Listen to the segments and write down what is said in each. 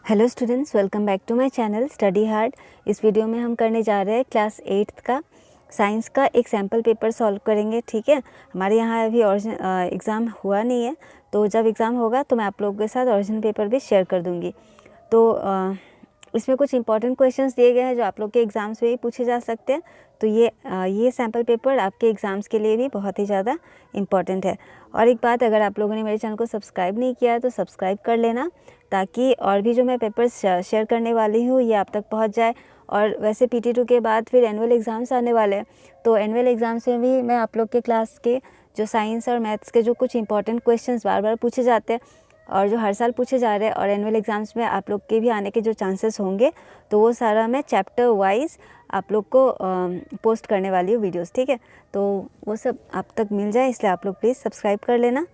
Hello students, welcome back to my channel study hard. इस video में हम करने जा रहे हैं क्लास 8th का साइंस का एक सैम्पल पेपर सॉल्व करेंगे। ठीक है, हमारे यहाँ अभी एग्ज़ाम हुआ नहीं है, तो जब एग्ज़ाम होगा तो मैं आप लोगों के साथ ओरिजिनल पेपर भी शेयर कर दूँगी। तो इसमें कुछ इंपॉर्टेंट क्वेश्चंस दिए गए हैं जो आप लोग के एग्ज़ाम्स में भी पूछे जा सकते हैं। तो ये सैम्पल पेपर आपके एग्ज़ाम्स के लिए भी बहुत ही ज़्यादा इम्पॉर्टेंट है। और एक बात, अगर आप लोगों ने मेरे चैनल को सब्सक्राइब नहीं किया है तो सब्सक्राइब कर लेना, ताकि और भी जो मैं पेपर्स शेयर करने वाली हूँ ये आप तक पहुँच जाए। और वैसे PT2 के बाद फिर एनुअल एग्ज़ाम्स आने वाले हैं, तो एनुअल एग्ज़ाम्स में भी मैं आप लोग के क्लास के जो साइंस और मैथ्स के जो कुछ इंपॉर्टेंट क्वेश्चंस बार बार पूछे जाते हैं और जो हर साल पूछे जा रहे हैं और एनुअल एग्ज़ाम्स में आप लोग के भी आने के जो चांसेस होंगे, तो वो सारा मैं चैप्टर वाइज आप लोग को पोस्ट करने वाली हूँ वीडियोस। ठीक है, तो वो सब आप तक मिल जाए, इसलिए आप लोग प्लीज़ सब्सक्राइब कर लेना।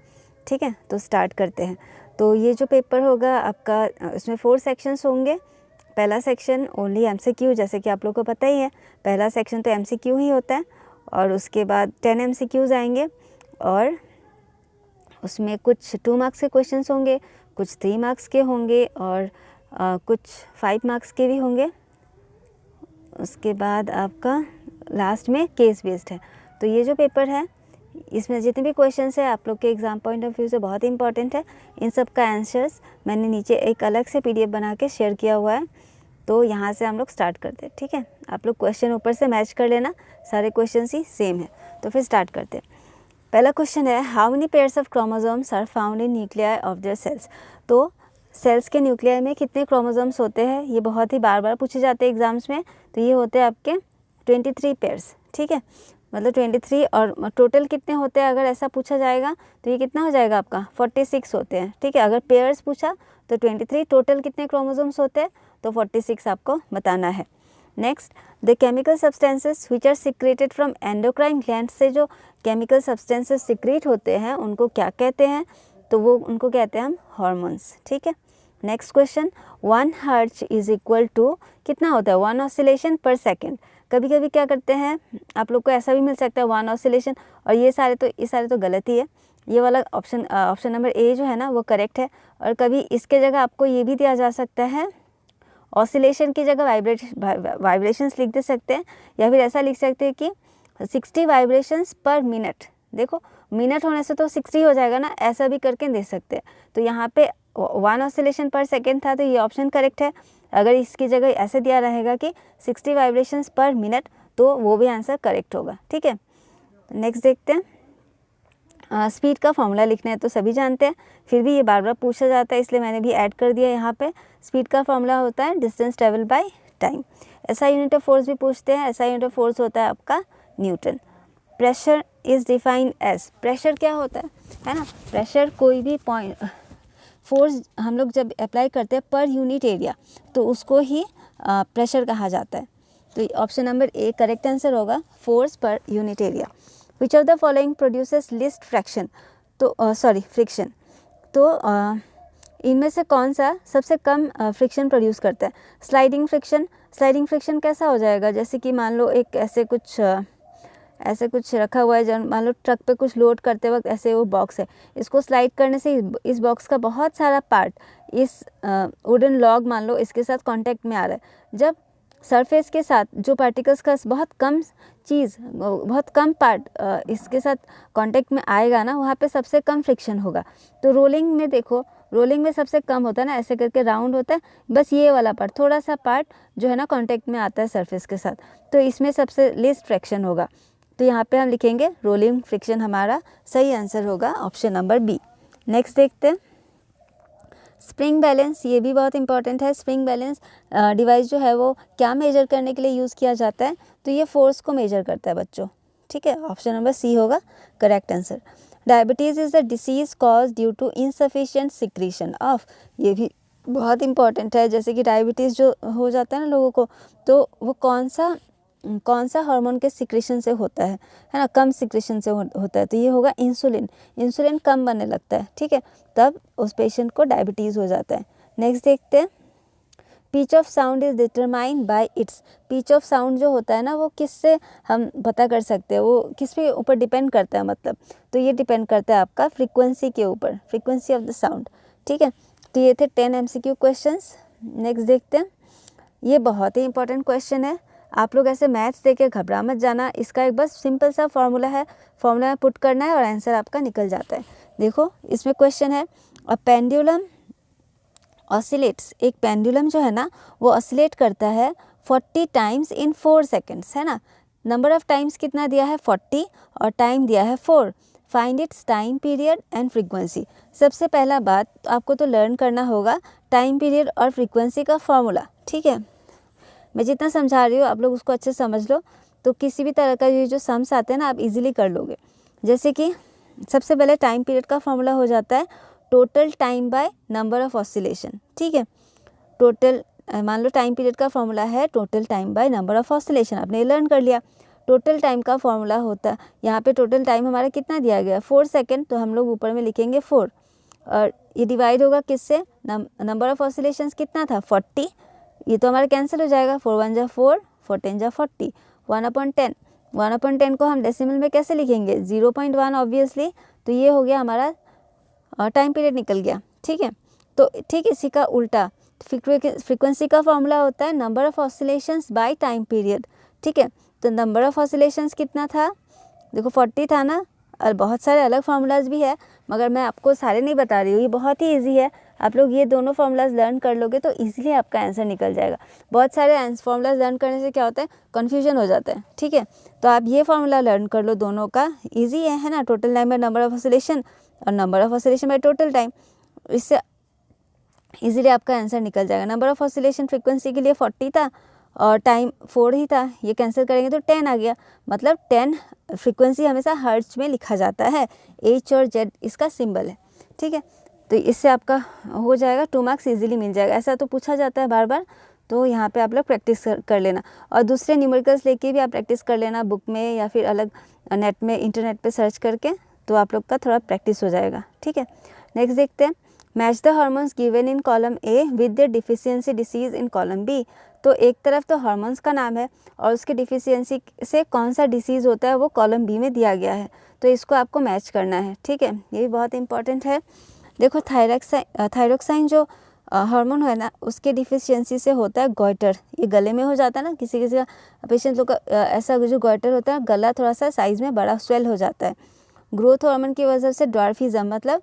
ठीक है, तो स्टार्ट करते हैं। तो ये जो पेपर होगा आपका, इसमें 4 सेक्शंस होंगे। पहला सेक्शन ओनली MCQ, जैसे कि आप लोग को पता ही है, पहला सेक्शन तो MCQ ही होता है। और उसके बाद 10 MCQs आएंगे और उसमें कुछ 2 मार्क्स के क्वेश्चंस होंगे, कुछ 3 मार्क्स के होंगे और कुछ 5 मार्क्स के भी होंगे। उसके बाद आपका लास्ट में केस बेस्ड है। तो ये जो पेपर है, इसमें जितने भी क्वेश्चंस है आप लोग के एग्ज़ाम पॉइंट ऑफ व्यू से बहुत इंपॉर्टेंट है। इन सब का आंसर्स मैंने नीचे एक अलग से PDF बना के शेयर किया हुआ है। तो यहाँ से हम लोग स्टार्ट करते हैं। ठीक है, आप लोग क्वेश्चन ऊपर से मैच कर लेना, सारे क्वेश्चन ही सेम है। तो फिर स्टार्ट करते हैं। पहला क्वेश्चन है, how many pairs of chromosomes are found in nuclei of their cells. तो सेल्स के न्यूक्लियाई में कितने क्रोमोसोम्स होते हैं, ये बहुत ही बार बार पूछे जाते हैं एग्जाम्स में। तो ये होते हैं आपके 23 पेयर्स। ठीक है, मतलब 23, और टोटल कितने होते हैं अगर ऐसा पूछा जाएगा तो ये कितना हो जाएगा आपका 46 होते हैं। ठीक है, अगर पेयर्स पूछा तो 23, टोटल कितने क्रोमोसोम्स होते हैं तो 46 आपको बताना है। Next, the chemical substances which are secreted from endocrine gland, से जो केमिकल सब्सटेंसेस सिक्रेट होते हैं उनको क्या कहते हैं, तो वो उनको कहते हैं हम हार्मोन्स। ठीक है, next question, 1 hertz is equal to कितना होता है 1 ऑसिलेशन पर सेकेंड। कभी कभी क्या करते हैं, आप लोग को ऐसा भी मिल सकता है 1 ऑसिलेशन, और ये सारे तो गलत ही है। ये वाला ऑप्शन नंबर A जो है ना वो करेक्ट है। और कभी इसके जगह आपको ये भी दिया जा सकता है, ऑसिलेशन की जगह वाइब्रेशंस लिख दे सकते हैं, या फिर ऐसा लिख सकते हैं कि 60 वाइब्रेशंस पर मिनट। देखो, मिनट होने से तो 60 हो जाएगा ना, ऐसा भी करके दे सकते हैं। तो यहाँ पे 1 ऑसिलेशन पर सेकेंड था, तो ये ऑप्शन करेक्ट है। अगर इसकी जगह ऐसे दिया रहेगा कि 60 वाइब्रेशंस पर मिनट, तो वो भी आंसर करेक्ट होगा। ठीक है, नेक्स्ट देखते हैं। स्पीड का फॉर्मूला लिखना है तो सभी जानते हैं, फिर भी ये बार बार पूछा जाता है, इसलिए मैंने भी ऐड कर दिया यहाँ पे। स्पीड का फॉर्मूला होता है distance travel by time. SI unit of force भी पूछते हैं, SI यूनिट ऑफ फोर्स होता है आपका newton. Pressure is defined as, pressure क्या होता है ना, प्रेशर कोई भी पॉइंट फोर्स हम लोग जब अप्लाई करते हैं पर यूनिट एरिया, तो उसको ही प्रेशर कहा जाता है। तो option number A correct answer होगा, force per unit area. Which of the following produces least friction, तो फ्रिक्शन, तो इनमें से कौन सा सबसे कम फ्रिक्शन प्रोड्यूस करता है। स्लाइडिंग फ्रिक्शन, स्लाइडिंग फ्रिक्शन कैसा हो जाएगा, जैसे कि मान लो एक ऐसे कुछ रखा हुआ है, जब मान लो ट्रक पे कुछ लोड करते वक्त ऐसे वो बॉक्स है, इसको स्लाइड करने से इस बॉक्स का बहुत सारा पार्ट इस वुडन लॉग मान लो इसके साथ कांटेक्ट में आ रहा है। जब सरफेस के साथ जो पार्टिकल्स का बहुत कम पार्ट इसके साथ कांटेक्ट में आएगा ना, वहाँ पे सबसे कम फ्रिक्शन होगा। तो रोलिंग में देखो, रोलिंग में सबसे कम होता है ना, ऐसे करके राउंड होता है, बस ये वाला पार्ट, थोड़ा सा पार्ट जो है ना कांटेक्ट में आता है सरफेस के साथ, तो इसमें सबसे लिस्ट फ्रैक्शन होगा। तो यहाँ पे हम लिखेंगे रोलिंग फ्रिक्शन, हमारा सही आंसर होगा ऑप्शन नंबर B। नेक्स्ट देखते हैं, स्प्रिंग बैलेंस, ये भी बहुत इंपॉर्टेंट है। स्प्रिंग बैलेंस डिवाइस जो है वो क्या मेजर करने के लिए यूज़ किया जाता है, तो ये फोर्स को मेजर करता है बच्चों। ठीक है, ऑप्शन नंबर C होगा correct answer. Diabetes is the disease cause due to insufficient secretion of, ये भी बहुत इंपॉर्टेंट है। जैसे कि डायबिटीज़ जो हो जाता है ना लोगों को, तो वो कौन सा हार्मोन के सिक्रेशन से होता है ना, कम सिक्रेशन से होता है, तो ये होगा इंसुलिन। इंसुलिन कम बनने लगता है, ठीक है, तब उस पेशेंट को डायबिटीज़ हो जाता है। नेक्स्ट देखते हैं, pitch of sound is determined by it's, pitch of sound जो होता है ना वो किससे हम पता कर सकते हैं, वो किस पे ऊपर डिपेंड करता है, मतलब तो ये डिपेंड करता है आपका फ्रीक्वेंसी के ऊपर, फ्रीक्वेंसी ऑफ द साउंड। ठीक है, तो ये थे 10 MCQ क्वेश्चंस। नेक्स्ट देखते हैं, ये बहुत ही इंपॉर्टेंट क्वेश्चन है। आप लोग ऐसे मैथ्स देके घबरा मत जाना, इसका एक बस सिंपल सा फॉर्मूला है, फॉर्मूला में पुट करना है और आंसर आपका निकल जाता है। देखो इसमें क्वेश्चन है, अ पेंडुलम ऑसिलेट्स, एक पेंडुलम जो है ना वो ऑसिलेट करता है 40 टाइम्स इन 4 सेकेंड्स, है ना। नंबर ऑफ टाइम्स कितना दिया है 40 और टाइम दिया है 4। Find its time period and frequency. सबसे पहला बात आपको तो लर्न करना होगा टाइम पीरियड और फ्रीक्वेंसी का फॉर्मूला, ठीक है। मैं जितना समझा रही हूँ आप लोग उसको अच्छे समझ लो, तो किसी भी तरह का ये जो सम्स आते हैं ना आप इजीली कर लोगे। जैसे कि सबसे पहले टाइम पीरियड का फॉर्मूला हो जाता है total time by number of oscillation, ठीक है। टोटल मान लो टाइम पीरियड का फॉर्मूला है total time by number of oscillation, आपने लर्न कर लिया। टोटल टाइम का फॉर्मूला होता है, यहाँ पे टोटल टाइम हमारा कितना दिया गया 4 सेकेंड, तो हम लोग ऊपर में लिखेंगे 4 और ये डिवाइड होगा किससे, नंबर ऑफ ऑसिलेशंस कितना था 40, ये तो हमारा कैंसिल हो जाएगा, 4 1 जा 4, 4 10 जा 40, 1/10। 1/10 को हम डेसिमल में कैसे लिखेंगे 0.1 ऑब्वियसली, तो ये हो गया हमारा टाइम पीरियड निकल गया, ठीक है। तो ठीक इसी का उल्टा फ्रीक्वेंसी का फॉर्मूला होता है number of oscillations by time period, ठीक है। तो नंबर ऑफ ऑसिलेशंस कितना था, देखो 40 था ना, और बहुत सारे अलग फार्मूलाज भी है मगर मैं आपको सारे नहीं बता रही हूँ, ये बहुत ही इजी है। आप लोग ये दोनों फार्मूलाज लर्न कर लोगे तो इजीली आपका आंसर निकल जाएगा। बहुत सारे फार्मूलाज लर्न करने से क्या होता है कन्फ्यूजन हो जाता है, ठीक है। तो आप ये फार्मूला लर्न कर लो, दोनों का ईजी है ना, total time by number of oscillation और number of oscillation by total time, इससे इजीली आपका आंसर निकल जाएगा। नंबर ऑफ ऑसिलेशन फ्रीक्वेंसी के लिए 40 था और टाइम 4 ही था, ये कैंसिल करेंगे तो 10 आ गया, मतलब 10 फ्रीक्वेंसी हमेशा हर्ट्ज में लिखा जाता है, H और Z इसका सिंबल है, ठीक है। तो इससे आपका हो जाएगा 2 मार्क्स इजीली मिल जाएगा, ऐसा तो पूछा जाता है बार बार, तो यहाँ पे आप लोग प्रैक्टिस कर लेना और दूसरे न्यूमेरिकल्स लेके भी आप प्रैक्टिस कर लेना बुक में या फिर अलग नेट में इंटरनेट पे सर्च करके, तो आप लोग का थोड़ा प्रैक्टिस हो जाएगा, ठीक है। नेक्स्ट देखते हैं, match the hormones given in column A with the deficiency disease in column B. तो एक तरफ तो हार्मोन्स का नाम है और उसके डिफिशियंसी से कौन सा डिसीज़ होता है वो कॉलम बी में दिया गया है, तो इसको आपको मैच करना है, ठीक है। ये भी बहुत इंपॉर्टेंट है। देखो थायरोक्साइन जो हार्मोन है ना उसके डिफिशियंसी से होता है गॉइटर, ये गले में हो जाता है ना, किसी किसी का पेशेंट लोग का ऐसा जो गॉइटर होता है गला थोड़ा सा साइज़ में बड़ा स्वेल हो जाता है। ग्रोथ हार्मोन की वजह से ड्वार्फिज्म, मतलब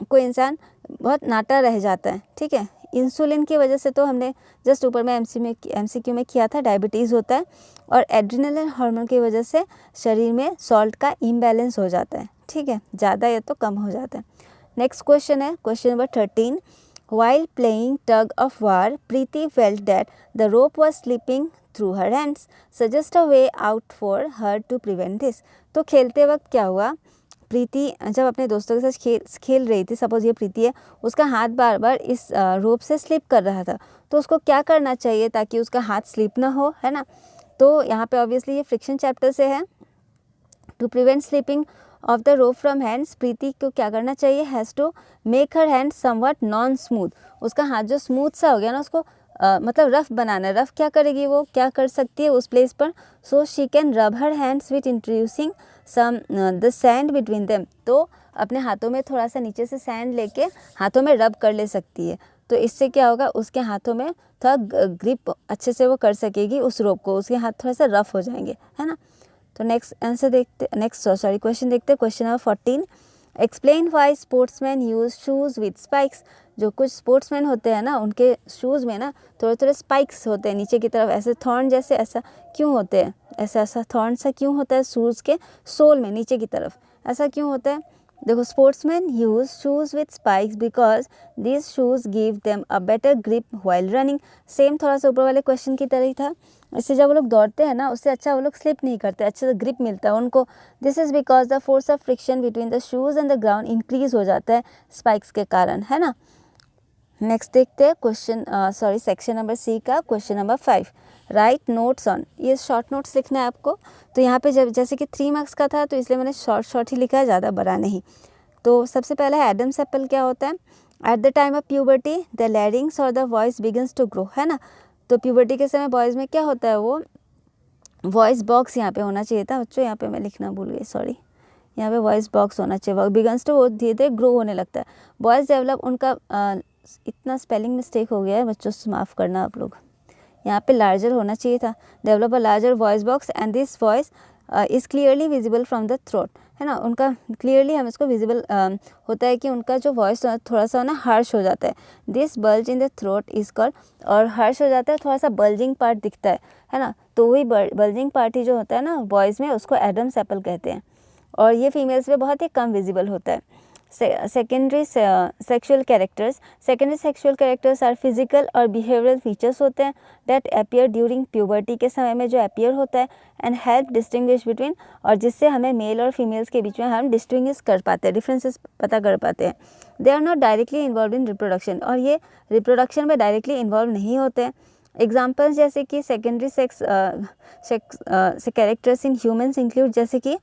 कोई इंसान बहुत नाटा रह जाता है, ठीक है। इंसुलिन की वजह से तो हमने जस्ट ऊपर में MCQ में किया था, डायबिटीज़ होता है। और एड्रिनलिन हार्मोन की वजह से शरीर में सॉल्ट का इम्बैलेंस हो जाता है, ठीक है, ज़्यादा या तो कम हो जाता है। नेक्स्ट क्वेश्चन है question number 13, while playing tug of war Preeti felt that the rope was slipping through her hands, suggest a way out for her to prevent this. तो खेलते वक्त क्या हुआ, प्रीति जब अपने दोस्तों के साथ खेल रही थी, सपोज ये प्रीति है, उसका हाथ बार बार इस रोप से स्लिप कर रहा था, तो उसको क्या करना चाहिए ताकि उसका हाथ स्लिप ना हो, है ना। तो यहाँ पे ऑब्वियसली ये फ्रिक्शन चैप्टर से है। To prevent slipping of the rope from hands, Preeti को क्या करना चाहिए, has to make her hand somewhat non smooth. उसका हाथ जो स्मूथ सा हो गया ना उसको मतलब रफ बनाना है। रफ क्या करेगी, वो क्या कर सकती है उस प्लेस पर, सो she can rub her hands with introducing some the sand between them. तो अपने हाथों में थोड़ा सा नीचे से सैंड लेके हाथों में रब कर ले सकती है, तो इससे क्या होगा उसके हाथों में थोड़ा ग्रिप अच्छे से वो कर सकेगी उस रोप को, उसके हाथ थोड़ा सा रफ हो जाएंगे, है ना। तो नेक्स्ट आंसर देखते, क्वेश्चन देखते हैं, question number 14, explain why sportsman use shoes with spikes. जो कुछ स्पोर्ट्समैन होते हैं ना उनके शूज़ में ना थोड़े थोड़े स्पाइक्स होते हैं नीचे की तरफ, ऐसे थॉर्न जैसे, ऐसा क्यों होते हैं, ऐसा थॉर्न सा क्यों होता है शूज़ के सोल में नीचे की तरफ, ऐसा क्यों होता है। देखो sportsman use shoes with spikes because this shoes give them a better grip while running. Same थोड़ा सा ऊपर वाले क्वेश्चन की तरह ही था, इससे जब वो लोग दौड़ते हैं ना उससे अच्छा वो लोग स्लिप नहीं करते, अच्छे से ग्रिप मिलता है उनको। This is because the force of friction between the shoes and the ground increase हो जाता है स्पाइक्स के कारण, है ना। नेक्स्ट देखते हैं सेक्शन नंबर सी का question number 5, right notes on. ये शॉर्ट नोट्स लिखना है आपको। तो यहाँ पे जैसे कि 3 मार्क्स का था तो इसलिए मैंने शॉर्ट ही लिखा है, ज़्यादा बड़ा नहीं। तो सबसे पहला है एडम्स एप्पल क्या होता है, at the time of puberty the larynx और the voice begins to grow, है ना। तो प्यूबर्टी के समय बॉयज़ में क्या होता है, वो वॉइस बॉक्स यहाँ पे होना चाहिए था बच्चों, यहाँ पे मैं लिखना भूल गई, सॉरी, यहाँ पे वॉइस बॉक्स होना चाहिए। बिगन्स टू वो धीरे धीरे ग्रो होने लगता है। बॉयज़ डेवलप उनका इतना स्पेलिंग मिस्टेक हो गया है बच्चों, से माफ़ करना आप लोग। यहाँ पे लार्जर होना चाहिए था। Develop a larger voice box and this voice is clearly visible from the throat, है ना। उनका क्लियरली हम इसको विजिबल होता है कि उनका जो वॉइस थोड़ा सा ना हार्श हो जाता है। This bulge in the throat is called, और हार्श हो जाता है, थोड़ा सा बल्जिंग पार्ट दिखता है ना। तो वही बल्जिंग पार्ट ही जो होता है ना वॉइस में, उसको एडम्स एप्पल कहते हैं, और ये फीमेल्स में बहुत ही कम विजिबल होता है। Secondary sexual characters, secondary sexual characters are physical और बिहेवियरल फीचर्स होते हैं दैट अपियर ड्यूरिंग प्यूबर्टी के समय में जो अपियर होता है, एंड हेल्प डिस्टिंग्विश बिटवीन, और जिससे हमें मेल और फीमेल्स के बीच में हम डिस्टिंग्विश कर पाते हैं, डिफरेंसेस पता कर पाते हैं। They are not directly involve in reproduction, और ये रिप्रोडक्शन में डायरेक्टली इन्वॉल्व नहीं होते हैं। एग्जाम्पल्स जैसे कि secondary sex characters in humans include, जैसे कि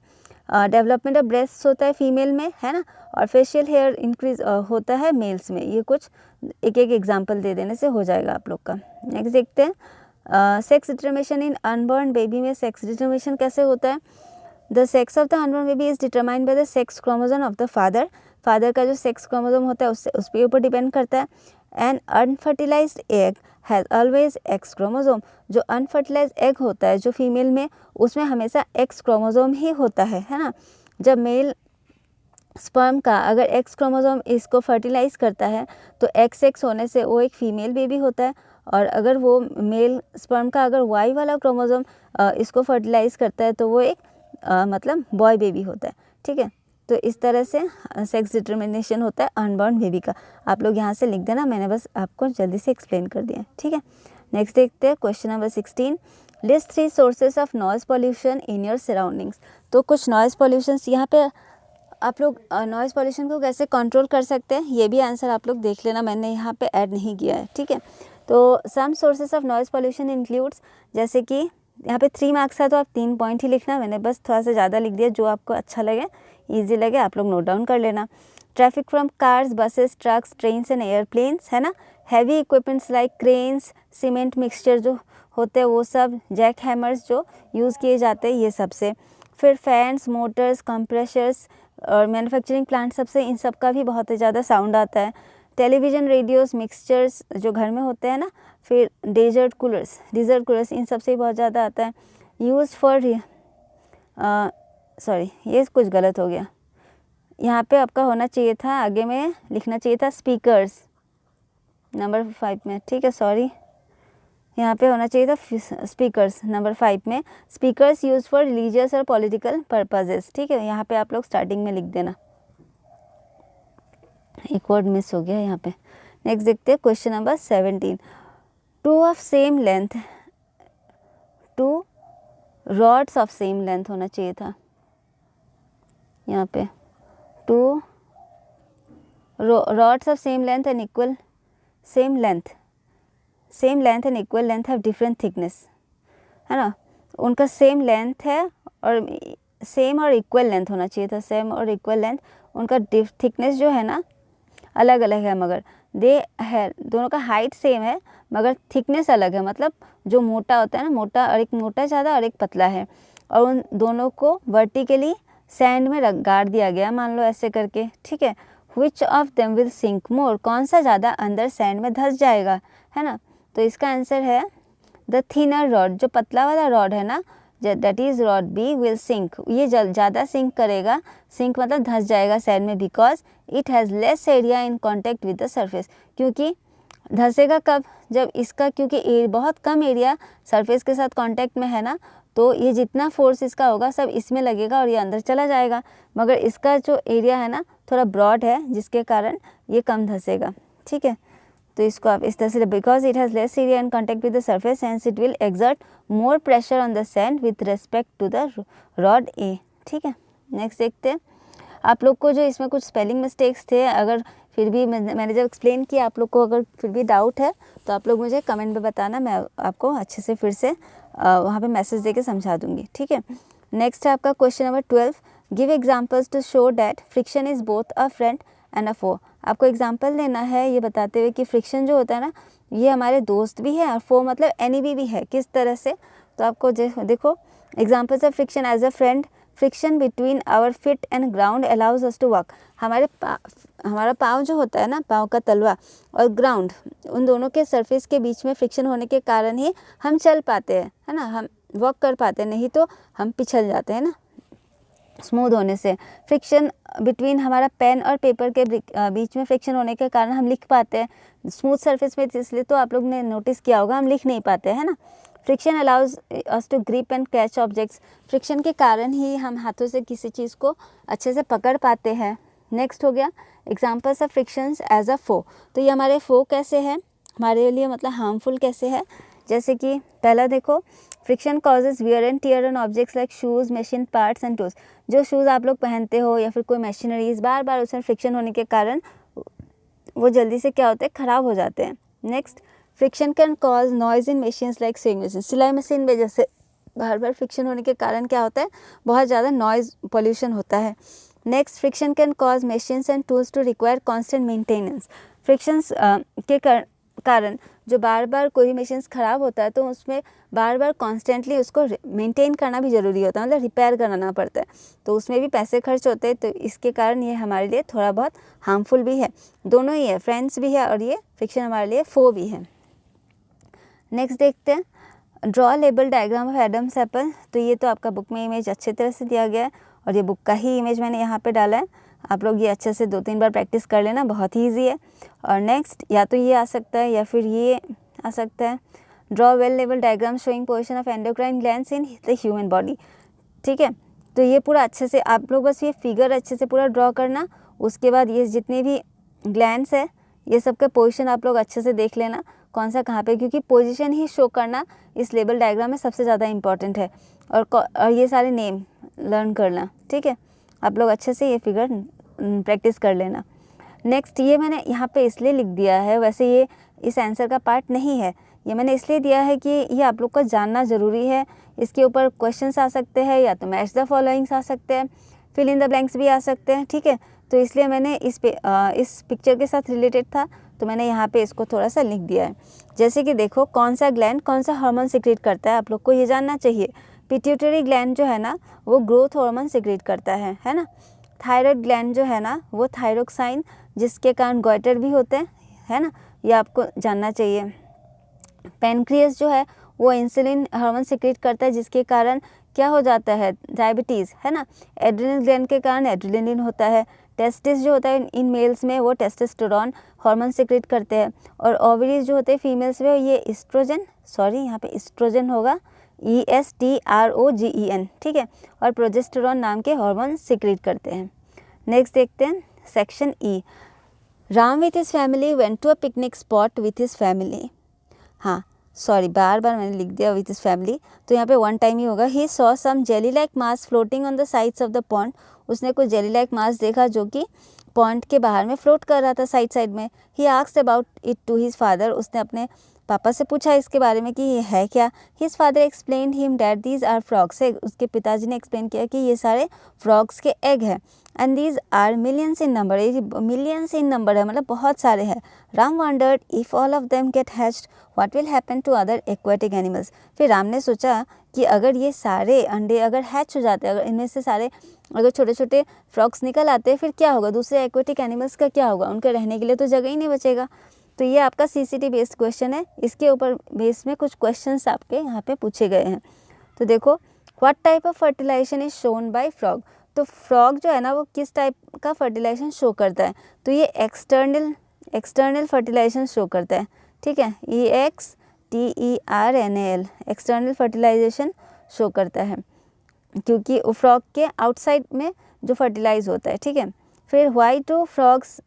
डेवलपमेंट ऑफ ब्रेस्ट होता है फीमेल में, है ना, और फेशियल हेयर इंक्रीज होता है मेल्स में। ये कुछ एक एक एग्जांपल दे देने से हो जाएगा आप लोग का। नेक्स्ट देखते हैं sex determination in unborn baby में सेक्स डिटर्मिनेशन कैसे होता है। The sex of the unborn baby is determined by the sex chromosome of the father, father का जो सेक्स क्रोमोसोम होता है उससे उसके ऊपर डिपेंड करता है। An unfertilised egg has always X chromosome, जो अनफर्टिलाइज एग होता है जो फीमेल में, उसमें हमेशा एक्स क्रोमोसोम ही होता है ना। जब मेल स्पर्म का अगर एक्स क्रोमोसोम इसको फर्टिलाइज करता है तो एक्स होने से वो एक फीमेल बेबी होता है, और अगर वो मेल स्पर्म का अगर वाई वाला क्रोमोसोम इसको फर्टिलाइज करता है तो वो एक मतलब बॉय बेबी होता है, ठीक है। तो इस तरह से सेक्स डिटर्मिनेशन होता है अनबॉर्न बेबी का। आप लोग यहाँ से लिख देना, मैंने बस आपको जल्दी से एक्सप्लेन कर दिया, ठीक है। नेक्स्ट देखते हैं question number 16, list 3 sources of noise pollution in your surroundings. तो कुछ नॉइज़ पॉल्यूशंस यहाँ पे आप लोग नॉइज़ पॉल्यूशन को कैसे कंट्रोल कर सकते हैं, ये भी आंसर आप लोग देख लेना, मैंने यहाँ पे ऐड नहीं किया है, ठीक है। तो some sources of noise pollution includes, जैसे कि यहाँ पे 3 मार्क्स है तो आप 3 पॉइंट ही लिखना, मैंने बस थोड़ा सा ज़्यादा लिख दिया, जो आपको अच्छा लगे ईजी लगे आप लोग नोट डाउन कर लेना। Traffic from cars, buses, trucks, trains and airplanes, है ना। Heavy equipments like cranes, cement mixture जो होते हैं वो सब, जैक हैमर्स जो यूज़ किए जाते हैं ये सब से। फिर फैंस, मोटर्स, कंप्रेशर्स और मैन्युफैक्चरिंग प्लांट सबसे, इन सब का भी बहुत ही ज़्यादा साउंड आता है। टेलीविज़न, रेडियोस, मिक्सचर्स जो घर में होते हैं ना, फिर डेजर्ट कूलर्स इन सब से बहुत ज़्यादा आता है। यूज़ फॉर सॉरी ये कुछ गलत हो गया, यहाँ पे आपका होना चाहिए था, आगे में लिखना चाहिए था स्पीकर्स नंबर 5 में, ठीक है, सॉरी यहाँ पे होना चाहिए था स्पीकर्स नंबर 5 में। स्पीकर्स यूज फॉर रिलीजियस और पॉलिटिकल पर्पजेस, ठीक है, यहाँ पे आप लोग स्टार्टिंग में लिख देना, एक वर्ड मिस हो गया यहाँ पे। नेक्स्ट देखते हैं question number 17, two of same length, two rods of same length होना चाहिए था यहाँ पे, two rods of same length and equal same length and equal length have different thickness, है ना। उनका सेम लेंथ है और सेम और इक्वल लेंथ होना चाहिए था, सेम और इक्वल लेंथ, उनका थिकनेस जो है ना अलग अलग है, मगर दे है दोनों का हाइट सेम है मगर थिकनेस अलग है, मतलब जो मोटा होता है ना, मोटा, और एक मोटा ज़्यादा और एक पतला है, और उन दोनों को वर्टिकली सैंड में गाड़ दिया गया, मान लो ऐसे करके, ठीक है। Which of them will sink more, कौन सा ज़्यादा अंदर सैंड में धंस जाएगा, है ना। तो इसका आंसर है द थिनर रॉड, जो पतला वाला रॉड है ना, that is rod B will sink, ये ज़्यादा सिंक करेगा, सिंक मतलब धंस जाएगा सैंड में, because it has less area in contact with the surface, क्योंकि धंसेगा कब, जब इसका, क्योंकि बहुत कम एरिया सरफेस के साथ कांटेक्ट में है ना, तो ये जितना फोर्स इसका होगा सब इसमें लगेगा और ये अंदर चला जाएगा, मगर इसका जो एरिया है ना थोड़ा ब्रॉड है जिसके कारण ये कम धंसेगा, ठीक है। तो इसको आप इस तरह से, because it has less area in contact with the surface and it will exert more pressure on the sand with respect to the rod A, ठीक है। नेक्स्ट देखते हैं, आप लोग को जो इसमें कुछ स्पेलिंग मिस्टेक्स थे, अगर फिर भी मैंने जब एक्सप्लेन किया आप लोग को अगर फिर भी डाउट है तो आप लोग मुझे कमेंट में बताना, मैं आपको अच्छे से फिर से वहाँ पे मैसेज देके समझा दूँगी, ठीक है। नेक्स्ट है आपका question number 12, give examples to show that friction is both a friend and a foe. आपको एग्जांपल देना है ये बताते हुए कि फ्रिक्शन जो होता है ना ये हमारे दोस्त भी है और फो मतलब एनिमी भी है, किस तरह से। तो आपको देखो examples of friction as a friend, friction between our feet and ground allows us to walk. हमारा पाँव जो होता है ना, पाँव का तलवा और ग्राउंड, उन दोनों के सरफेस के बीच में फ्रिक्शन होने के कारण ही हम चल पाते हैं, है ना, हम वॉक कर पाते हैं, नहीं तो हम पिछल जाते हैं ना स्मूथ होने से। फ्रिक्शन बिटवीन हमारा पेन और पेपर के बीच में फ्रिक्शन होने के कारण हम लिख पाते हैं, स्मूथ सरफेस में, इसलिए तो आप लोग ने नोटिस किया होगा हम लिख नहीं पाते हैं ना। Friction allows us to grip and catch objects. Friction के कारण ही हम हाथों से किसी चीज़ को अच्छे से पकड़ पाते हैं। नेक्स्ट हो गया examples of frictions as a foe. तो ये हमारे फो कैसे है, हमारे लिए मतलब हार्मफुल कैसे है। जैसे कि पहला देखो, friction causes wear and tear on objects like shoes, machine parts and tools. जो शूज़ आप लोग पहनते हो या फिर कोई मशीनरीज, बार बार उसमें फ्रिक्शन होने के कारण वो जल्दी से क्या होते हैं, ख़राब हो जाते हैं। Next, friction can cause noise in machines like saving machine. सिलाई मशीन में जैसे बार बार फ्रिक्शन होने के कारण क्या होता है, बहुत ज़्यादा नॉइज़ पोल्यूशन होता है। Next, friction can cause machines and tools to require constant maintenance. Frictions के कारण जो बार बार कोई मशीन्स ख़राब होता है तो उसमें बार बार कॉन्स्टेंटली उसको मेंटेन करना भी ज़रूरी होता है, मतलब रिपेयर कराना पड़ता है, तो उसमें भी पैसे खर्च होते हैं। तो इसके कारण ये हमारे लिए थोड़ा बहुत हार्मफुल भी है, दोनों ही है, फ्रेंड्स भी है और ये फ्रिक्शन हमारे लिए फो भी है। नेक्स्ट देखते हैं, draw label diagram of Adam's apple. तो ये तो आपका बुक में इमेज अच्छे तरह से दिया गया है और ये बुक का ही इमेज मैंने यहाँ पे डाला है। आप लोग ये अच्छे से 2-3 बार प्रैक्टिस कर लेना, बहुत ही ईजी है। और नेक्स्ट या तो ये आ सकता है या फिर ये आ सकता है, draw well label diagram showing position of endocrine glands in the human body. ठीक है, तो ये पूरा अच्छे से आप लोग बस ये फिगर अच्छे से पूरा ड्रॉ करना, उसके बाद ये जितने भी ग्लैंड्स है ये सब का पोजीशन आप लोग अच्छे से देख लेना, कौन सा कहाँ पे, क्योंकि पोजीशन ही शो करना इस लेबल डायग्राम में सबसे ज़्यादा इम्पॉर्टेंट है। और ये सारे नेम लर्न करना, ठीक है, आप लोग अच्छे से ये फिगर प्रैक्टिस कर लेना। नेक्स्ट, ये मैंने यहाँ पे इसलिए लिख दिया है, वैसे ये इस आंसर का पार्ट नहीं है, ये मैंने इसलिए दिया है कि ये आप लोग का जानना ज़रूरी है। इसके ऊपर क्वेश्चंस आ सकते हैं, या तो मैच द फॉलोइंग्स आ सकते हैं, फिल इन द ब्लैंक्स भी आ सकते हैं, ठीक है। तो इसलिए मैंने इस पिक्चर के साथ रिलेटेड था तो मैंने यहाँ पे इसको थोड़ा सा लिख दिया है। जैसे कि देखो, कौन सा ग्लैंड कौन सा हार्मोन सिक्रेट करता है, आप लोग को ये जानना चाहिए। पिट्यूटरी ग्लैंड जो है ना वो ग्रोथ हार्मोन सिक्रेट करता है ना। थायराइड ग्लैंड जो है ना वो थायरोक्साइन, जिसके कारण गॉइटर भी होते हैं, है ना, ये आपको जानना चाहिए। पैनक्रियास जो है वो इंसुलिन हार्मोन सिक्रेट करता है, जिसके कारण क्या हो जाता है, डायबिटीज़, है ना। एड्रिनल ग्लैंड के कारण एड्रेनालिन होता है। टेस्टिस जो होता है इन मेल्स में वो टेस्टोस्टेरोन हार्मोन सिक्रेट करते हैं। और ओवरीज जो होते हैं फीमेल्स में ये यहाँ पे एस्ट्रोजन होगा, ESTROGEN, ठीक है, और प्रोजेस्टेरोन नाम के हार्मोन सिक्रेट करते हैं। नेक्स्ट देखते हैं section E, Ram with his family went to a picnic spot with his family. हाँ सॉरी, बार बार मैंने लिख दिया विथ हिज फैमिली, तो यहाँ पे वन टाइम ही होगा। He saw some jelly like mass floating on the sides of the pond. उसने कुछ जेली लाइक मास देखा जो कि पॉन्ड के बाहर में फ्लोट कर रहा था साइड में। He asked about it to his father. उसने अपने पापा से पूछा इसके बारे में कि ये है क्या। His father explained him that these are frogs egg. उसके पिताजी ने एक्सप्लेन किया कि ये सारे फ्रॉग्स के एग हैं। And these are millions in number, ये मिलियंस इन नंबर है, मतलब बहुत सारे हैं। Ram wondered if all of them get hatched what will happen to other aquatic animals. फिर राम ने सोचा कि अगर ये सारे अंडे अगर हैच हो जाते हैं, अगर इनमें से सारे अगर छोटे छोटे फ्रॉग्स निकल आते हैं, फिर क्या होगा, दूसरे एक्वेटिक एनिमल्स का क्या होगा, उनके रहने के लिए तो जगह ही नहीं बचेगा। तो ये आपका CCT बेस्ड क्वेश्चन है, इसके ऊपर बेस में कुछ क्वेश्चंस आपके यहाँ पे पूछे गए हैं। तो देखो, what type of fertilisation is shown by frog. तो फ्रॉग जो है ना वो किस टाइप का फर्टिलाइजेशन शो करता है, तो ये एक्सटर्नल फर्टिलाइजेशन शो करता है, ठीक है, EXTERNAL एक्सटर्नल फर्टिलाइजेशन शो करता है, क्योंकि फ्रॉग के आउटसाइड में जो फर्टिलाइज होता है, ठीक है। फिर why do frogs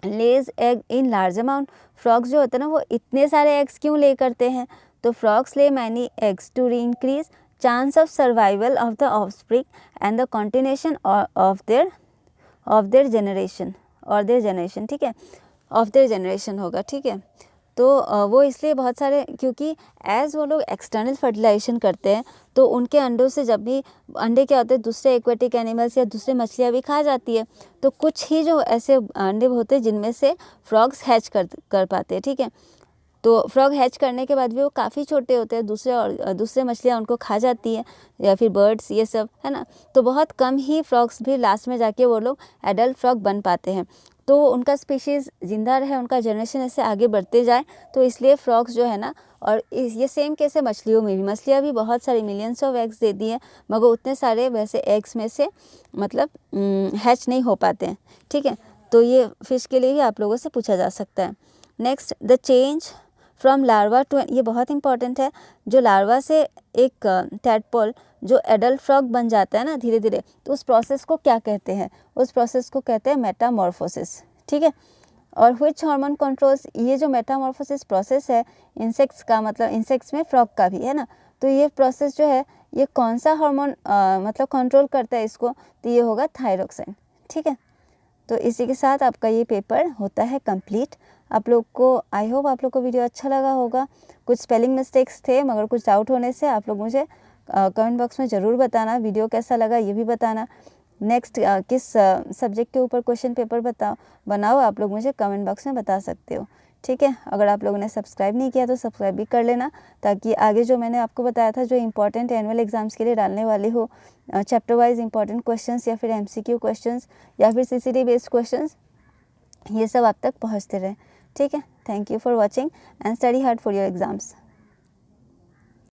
lays egg in large amount. Frogs जो होते हैं ना वो इतने सारे एग्स क्यों ले करते हैं, तो frogs lay many eggs to increase chance of survival of the offspring and the continuation of their generation, ठीक है, ऑफ देयर जनरेशन होगा, ठीक है। तो वो इसलिए बहुत सारे, क्योंकि एज वो लोग एक्सटर्नल फर्टिलाइजेशन करते हैं तो उनके अंडों से जब भी अंडे क्या होते हैं दूसरे एक्वेटिक एनिमल्स या दूसरे मछलियाँ भी खा जाती है, तो कुछ ही जो ऐसे अंडे होते हैं जिनमें से फ्रॉग्स हैच कर पाते हैं, ठीक है। तो फ्रॉग हैच करने के बाद भी वो काफ़ी छोटे होते हैं, दूसरे मछलियाँ उनको खा जाती हैं या फिर बर्ड्स, ये सब है ना। तो बहुत कम ही फ्रॉग्स भी लास्ट में जाके वो लोग एडल्ट फ्रॉग बन पाते हैं। तो उनका स्पीशीज़ ज़िंदा रहे, उनका जनरेशन ऐसे आगे बढ़ते जाए, तो इसलिए फ्रॉग्स जो है ना, और ये सेम केस है मछलियों में भी। मछलियाँ भी बहुत सारी मिलियंस ऑफ एग्स देती हैं, मगर उतने सारे वैसे एग्स में से मतलब हैच नहीं हो पाते हैं, ठीक है। तो ये फिश के लिए ही आप लोगों से पूछा जा सकता है। Next, the change from larva to, ये बहुत इंपॉर्टेंट है। जो लार्वा से एक टैडपोल जो एडल्ट फ्रॉग बन जाता है ना धीरे धीरे, तो उस प्रोसेस को क्या कहते हैं? उस प्रोसेस को कहते हैं मेटामॉर्फोसिस, ठीक है। और व्हिच हार्मोन कंट्रोल्स, ये जो मेटामॉर्फोसिस प्रोसेस है इंसेक्ट्स का, मतलब इंसेक्ट्स में फ्रॉग का भी है ना, तो ये प्रोसेस जो है ये कौन सा हार्मोन मतलब कंट्रोल करता है इसको? तो ये होगा थायरोक्सिन, ठीक है। तो इसी के साथ आपका ये पेपर होता है कंप्लीट। आप लोग को, आई होप आप लोग को वीडियो अच्छा लगा होगा। कुछ स्पेलिंग मिस्टेक्स थे, मगर कुछ डाउट होने से आप लोग मुझे कमेंट बॉक्स में ज़रूर बताना। वीडियो कैसा लगा ये भी बताना। नेक्स्ट किस सब्जेक्ट के ऊपर क्वेश्चन पेपर बनाओ आप लोग मुझे कमेंट बॉक्स में बता सकते हो, ठीक है। अगर आप लोगों ने सब्सक्राइब नहीं किया तो सब्सक्राइब भी कर लेना, ताकि आगे जो मैंने आपको बताया था जो इंपॉर्टेंट एनुअल एग्जाम्स के लिए डालने वाली हो, चैप्टर वाइज इंपॉर्टेंट क्वेश्चंस या फिर MCQ क्वेश्चंस या फिर CCD बेस्ड क्वेश्चंस, ये सब आप तक पहुंचते रहे, ठीक है। Thank you for watching and study hard for your exams.